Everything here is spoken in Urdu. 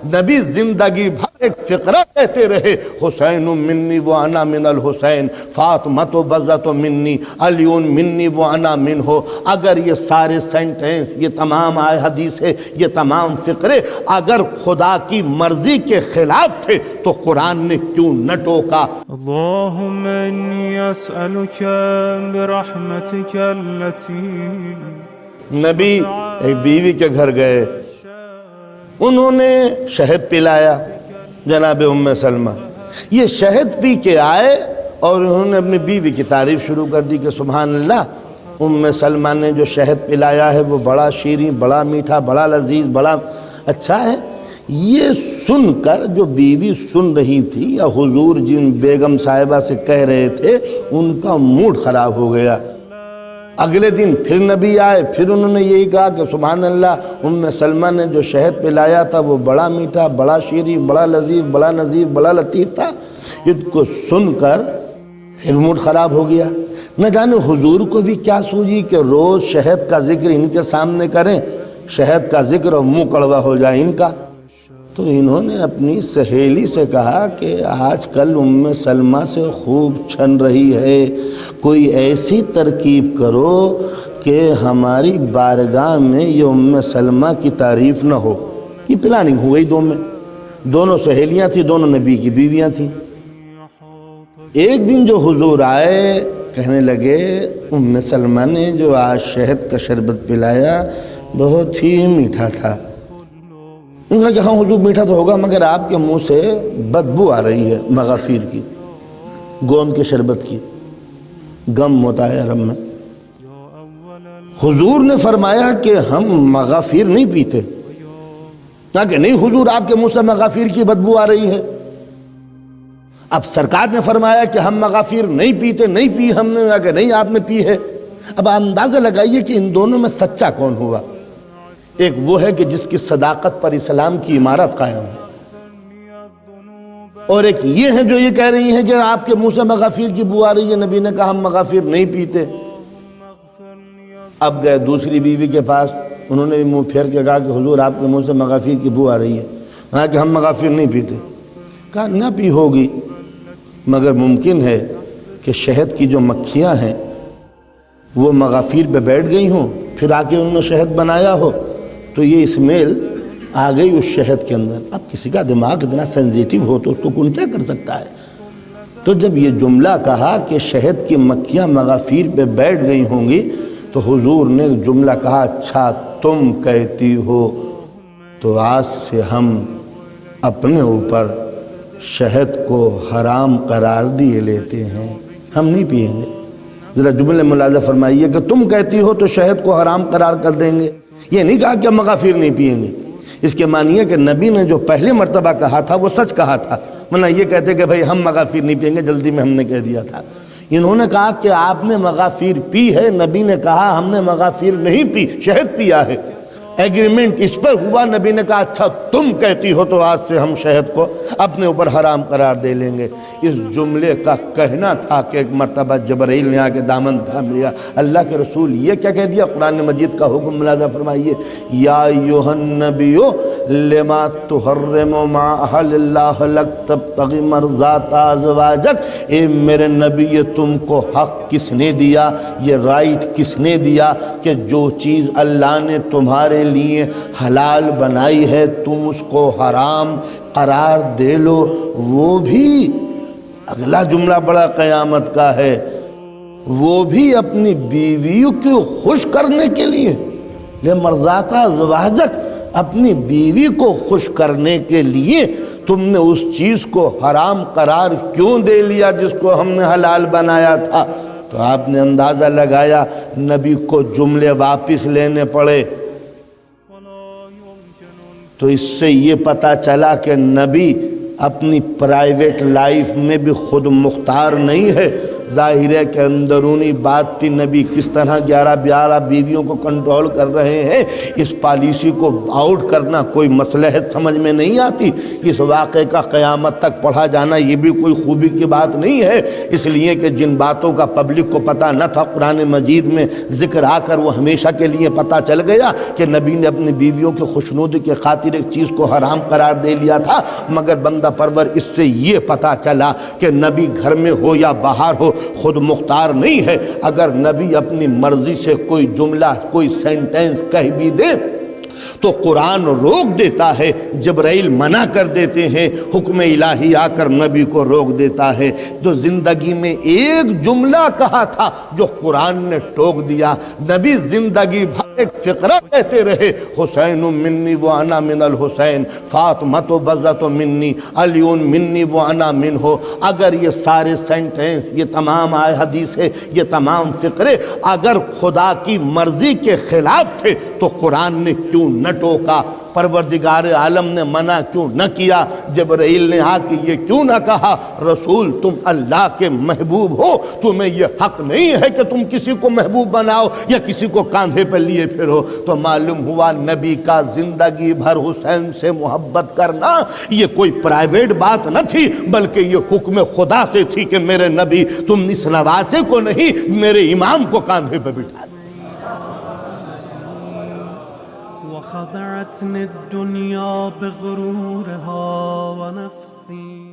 نبی زندگی بھر ایک فقرہ کہتے رہے، حسین منی و انا من الحسین، فاطمۃ بزۃ منی، علی منی و انا منہ۔ اگر یہ سارے سینٹنس، یہ تمام آئے حدیثیں، یہ تمام فقرے اگر خدا کی مرضی کے خلاف تھے تو قرآن نے کیوں نہ ٹوکا؟ اللہم انی اسألک برحمتک التي، نبی ایک بیوی کے گھر گئے، انہوں نے شہد پلایا جناب ام سلمہ۔ یہ شہد پی کے آئے اور انہوں نے اپنی بیوی کی تعریف شروع کر دی کہ سبحان اللہ، ام سلمہ نے جو شہد پلایا ہے وہ بڑا شیریں، بڑا میٹھا، بڑا لذیذ، بڑا اچھا ہے۔ یہ سن کر جو بیوی سن رہی تھی یا حضور جن بیگم صاحبہ سے کہہ رہے تھے، ان کا موڈ خراب ہو گیا۔ اگلے دن پھر نبی آئے، پھر انہوں نے یہی کہا کہ سبحان اللہ، ام سلمہ نے جو شہد پلایا تھا وہ بڑا میٹھا، بڑا شیریں، بڑا لذیذ، بڑا نظیف، بڑا لطیف تھا۔ اس کو سن کر پھر موڈ خراب ہو گیا۔ نہ جانے حضور کو بھی کیا سوجی کہ روز شہد کا ذکر ان کے سامنے کریں، شہد کا ذکر اور منہ کڑوا ہو جائے ان کا۔ تو انہوں نے اپنی سہیلی سے کہا کہ آج کل ام سلمہ سے خوب چھن رہی ہے، کوئی ایسی ترکیب کرو کہ ہماری بارگاہ میں یہ ام سلمہ کی تعریف نہ ہو۔ یہ پلاننگ ہو گئی دونوں سہیلیاں تھیں، دونوں نبی کی بیویاں تھیں۔ ایک دن جو حضور آئے، کہنے لگے ام سلمہ نے جو آج شہد کا شربت پلایا بہت ہی میٹھا تھا۔ انہوں نے کہا ہاں حضور میٹھا تو ہوگا، مگر آپ کے منہ سے بدبو آ رہی ہے مغافیر کی، گوند کے شربت کی، غم ہوتا ہے عرب میں۔ حضور نے فرمایا کہ ہم مغافیر نہیں پیتے۔ نہ کہ نہیں حضور آپ کے منہ سے مغافیر کی بدبو آ رہی ہے۔ اب سرکار نے فرمایا کہ ہم مغافیر نہیں پیتے، نہیں پی ہم نے، کہ نہیں آپ نے پی ہے۔ اب اندازہ لگائیے کہ ان دونوں میں سچا کون ہوا۔ ایک وہ ہے کہ جس کی صداقت پر اسلام کی عمارت قائم ہے، اور ایک یہ ہے جو یہ کہہ رہی ہیں کہ آپ کے منہ سے مغافیر کی بو آ رہی ہے، نبی نے کہا ہم مغافیر نہیں پیتے۔ اب گئے دوسری بیوی کے پاس، انہوں نے بھی منہ پھیر کے کہا کہ حضور آپ کے منہ سے مغافیر کی بو آ رہی ہے، کہا کہ ہم مغافیر نہیں پیتے۔ کہا نہ پی ہوگی، مگر ممکن ہے کہ شہد کی جو مکھیاں ہیں وہ مغافیر پہ بیٹھ گئی ہوں، پھر آ کے انہوں نے شہد بنایا ہو تو یہ اسمیل آ گئی اس شہد کے اندر۔ اب کسی کا دماغ اتنا سینسیٹیو ہو تو اس کو کون کیا کر سکتا ہے؟ تو جب یہ جملہ کہا کہ شہد کی مکھیاں مغافیر پہ بیٹھ گئی ہوں گی تو حضور نے جملہ کہا اچھا تم کہتی ہو تو آج سے ہم اپنے اوپر شہد کو حرام قرار دیے لیتے ہیں، ہم نہیں پئیں گے۔ ذرا جملے ملاحظہ فرمائیے کہ تم کہتی ہو تو شہد کو حرام قرار کر دیں گے، یہ نہیں کہا کہ ہم مغافیر نہیں پئیں گے۔ اس کے معنی ہے کہ نبی نے جو پہلے مرتبہ کہا تھا وہ سچ کہا تھا، ورنہ یہ کہتے کہ بھئی ہم مغافیر نہیں پئیں گے، جلدی میں ہم نے کہہ دیا تھا۔ انہوں نے کہا کہ آپ نے مغافیر پی ہے، نبی نے کہا ہم نے مغافیر نہیں پی، شہد پیا ہے۔ ایگریمنٹ اس پر ہوا، نبی نے کہا اچھا تم کہتی ہو تو آج سے ہم شہد کو اپنے اوپر حرام قرار دے لیں گے۔ اس جملے کا کہنا تھا کہ ایک مرتبہ جبرائیل نے آ کے دامن تھام لیا۔ اللہ کے رسول یہ کیا کہہ دیا؟ قرآن مجید کا حکم ملاحظہ فرمائیے، یا ایھا النبی لما تحرم ما احل اللہ لک تبتغی مرضات ازواجک۔ اے میرے نبی یہ تم کو حق کس نے دیا، یہ رائٹ کس نے دیا کہ جو چیز اللہ نے تمہارے لیے حلال بنائی ہے تم اس کو حرام قرار دے لو؟ وہ بھی اگلا جملہ بڑا قیامت کا ہے، وہ بھی اپنی بیویوں کو خوش کرنے کے لیے، لمرضات ازواجک، اپنی بیوی کو خوش کرنے کے لیے تم نے اس چیز کو حرام قرار کیوں دے لیا جس کو ہم نے حلال بنایا تھا؟ تو آپ نے اندازہ لگایا نبی کو جملے واپس لینے پڑے۔ تو اس سے یہ پتہ چلا کہ نبی اپنی پرائیویٹ لائف میں بھی خود مختار نہیں ہے، ظاہر ہے کہ اندرونی بات تھی نبی کس طرح 11 بیویوں کو کنٹرول کر رہے ہیں، اس پالیسی کو آؤٹ کرنا کوئی مصلحت سمجھ میں نہیں آتی۔ اس واقعے کا قیامت تک پڑھا جانا یہ بھی کوئی خوبی کی بات نہیں ہے، اس لیے کہ جن باتوں کا پبلک کو پتہ نہ تھا قرآن مجید میں ذکر آ کر وہ ہمیشہ کے لیے پتہ چل گیا کہ نبی نے اپنی بیویوں کی خوشنودی کے خاطر ایک چیز کو حرام قرار دے لیا تھا، مگر بندہ پرور اس سے یہ پتہ چلا کہ نبی گھر میں ہو یا باہر ہو خود مختار نہیں ہے۔ اگر نبی اپنی مرضی سے کوئی جملہ کوئی سینٹینس کہہ بھی دے تو قرآن روک دیتا ہے، جبرائیل منع کر دیتے ہیں، حکم الہی آ کر نبی کو روک دیتا ہے۔ جو زندگی میں ایک جملہ کہا تھا جو قرآن نے ٹوک دیا، نبی زندگی بھر ایک فقرہ کہتے رہے، حسین منی وانا من الحسین، فاطمۃ بزۃ منی، علی منی وانا منہ۔ اگر یہ سارے سینٹینس، یہ تمام آئے حدیث ہے، یہ تمام فقرے اگر خدا کی مرضی کے خلاف تھے تو قرآن نے کیوں نہ ٹوکا؟ پروردگار عالم نے منع کیوں نہ کیا؟ جبرائیل نے آ کے یہ کیوں نہ کہا رسول تم اللہ کے محبوب ہو، تمہیں یہ حق نہیں ہے کہ تم کسی کو محبوب بناؤ یا کسی کو کاندھے پر لیے پھرو؟ تو معلوم ہوا نبی کا زندگی بھر حسین سے محبت کرنا یہ کوئی پرائیویٹ بات نہ تھی، بلکہ یہ حکم خدا سے تھی کہ میرے نبی تم اس نواسے کو نہیں میرے امام کو کاندھے پہ بٹھا دو۔ وخدعتني الدنيا بغرورها ونفسي